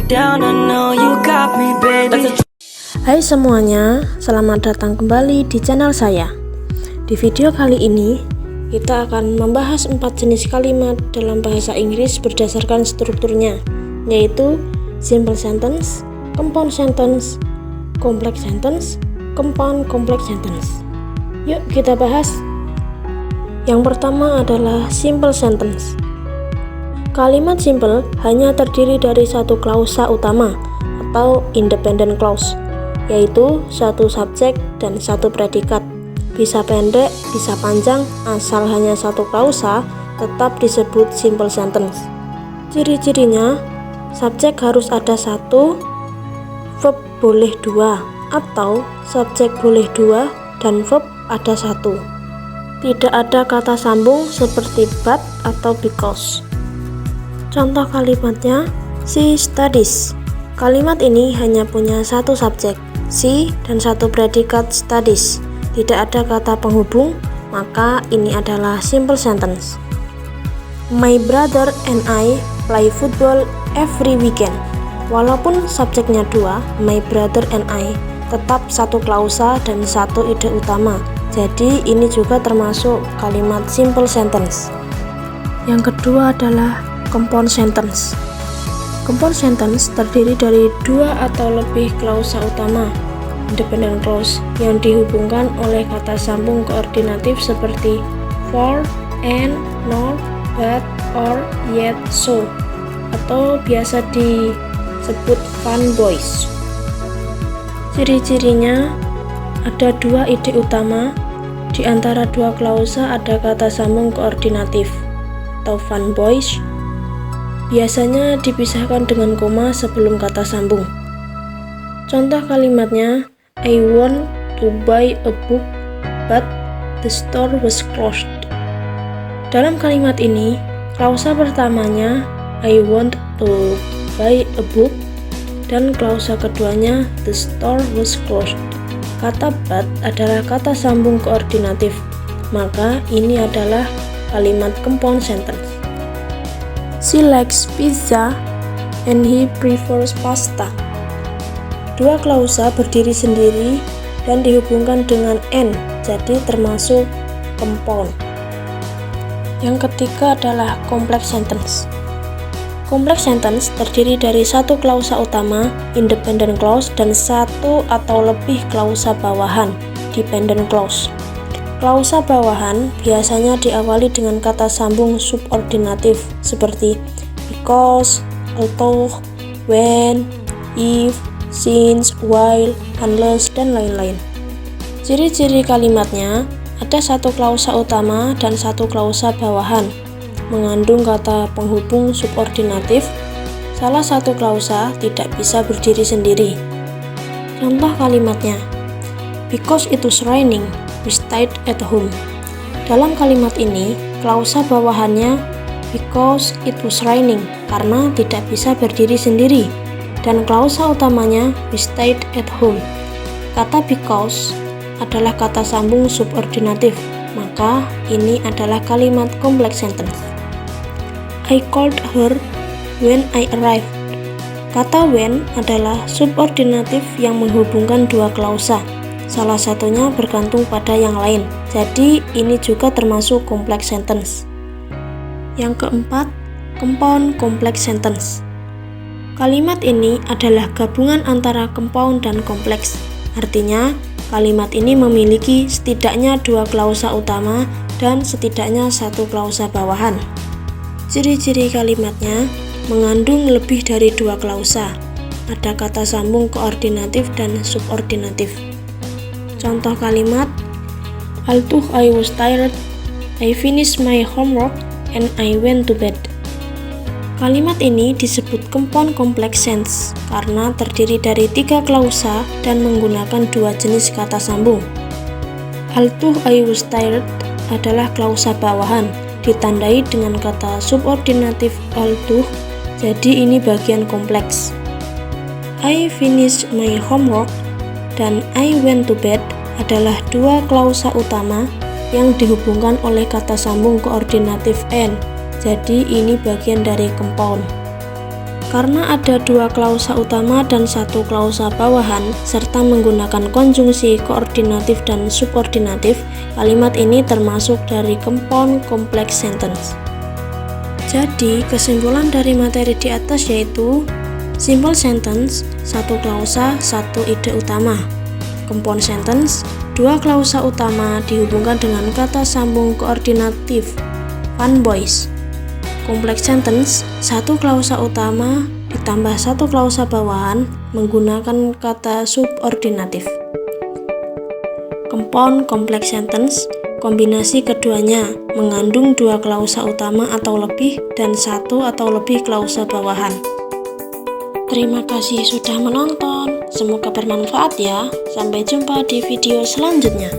down, I know you got me, baby. Hai semuanya, selamat datang kembali di channel saya. Di video kali ini, kita akan membahas 4 jenis kalimat dalam bahasa Inggris berdasarkan strukturnya, yaitu simple sentence, compound sentence, complex sentence, compound complex sentence. Yuk kita bahas. Yang pertama adalah simple sentence. Kalimat simple hanya terdiri dari satu klausa utama atau independent clause, yaitu satu subjek dan satu predikat. Bisa pendek, bisa panjang, asal hanya satu klausa, tetap disebut simple sentence. Ciri-cirinya, subjek harus ada satu, verb boleh dua, atau subjek boleh dua dan verb ada satu. Tidak ada kata sambung seperti but atau because. Contoh kalimatnya, she studies. Kalimat ini hanya punya satu subjek, she, dan satu predikat studies. Tidak ada kata penghubung, maka ini adalah simple sentence. My brother and I play football every weekend. Walaupun subjeknya dua, my brother and I, tetap satu klausa dan satu ide utama. Jadi ini juga termasuk kalimat simple sentence. Yang kedua adalah compound sentence. Compound sentence terdiri dari dua atau lebih klausa utama, independent clause, yang dihubungkan oleh kata sambung koordinatif seperti for, and, nor, but, or, yet, so, atau biasa disebut fun boys. Ciri-cirinya ada dua ide utama, di antara dua klausa ada kata sambung koordinatif atau fun boys. Biasanya dipisahkan dengan koma sebelum kata sambung. Contoh kalimatnya, I want to buy a book, but the store was closed. Dalam kalimat ini, klausa pertamanya I want to buy a book, dan klausa keduanya the store was closed. Kata but adalah kata sambung koordinatif, maka ini adalah kalimat compound sentence. She likes pizza and he prefers pasta. Dua klausa berdiri sendiri dan dihubungkan dengan and, jadi termasuk compound. Yang ketiga adalah complex sentence. Complex sentence terdiri dari satu klausa utama, independent clause, dan satu atau lebih klausa bawahan, dependent clause. Klausa bawahan biasanya diawali dengan kata sambung subordinatif seperti because, although, when, if, since, while, unless, dan lain-lain. Ciri-ciri kalimatnya ada satu klausa utama dan satu klausa bawahan, mengandung kata penghubung subordinatif. Salah satu klausa tidak bisa berdiri sendiri. Contoh kalimatnya, because it was raining, we stayed at home. Dalam kalimat ini, klausa bawahannya because it was raining, karena tidak bisa berdiri sendiri. Dan klausa utamanya we stayed at home. Kata because adalah kata sambung subordinatif, maka ini adalah kalimat complex sentence. I called her when I arrived. Kata when adalah subordinatif yang menghubungkan dua klausa, salah satunya bergantung pada yang lain, jadi ini juga termasuk complex sentence. Yang keempat, compound complex sentence. Kalimat ini adalah gabungan antara compound dan kompleks. Artinya, kalimat ini memiliki setidaknya dua klausa utama dan setidaknya satu klausa bawahan. Ciri-ciri kalimatnya mengandung lebih dari dua klausa. Ada kata sambung koordinatif dan subordinatif. Contoh kalimat, although I was tired, I finished my homework and I went to bed. Kalimat ini disebut compound complex sense karena terdiri dari tiga klausa dan menggunakan dua jenis kata sambung. Although I was tired adalah klausa bawahan, ditandai dengan kata subordinatif although, jadi ini bagian kompleks. I finished my homework dan I went to bed adalah dua klausa utama yang dihubungkan oleh kata sambung koordinatif and. Jadi ini bagian dari compound. Karena ada dua klausa utama dan satu klausa bawahan, serta menggunakan konjungsi koordinatif dan subordinatif, kalimat ini termasuk dari compound complex sentence. Jadi, kesimpulan dari materi di atas yaitu simple sentence, satu klausa, satu ide utama. Compound sentence, dua klausa utama dihubungkan dengan kata sambung koordinatif, fun boys. Complex sentence, satu klausa utama ditambah satu klausa bawahan menggunakan kata subordinatif. Compound complex sentence, kombinasi keduanya mengandung dua klausa utama atau lebih dan satu atau lebih klausa bawahan. Terima kasih sudah menonton, semoga bermanfaat ya. Sampai jumpa di video selanjutnya.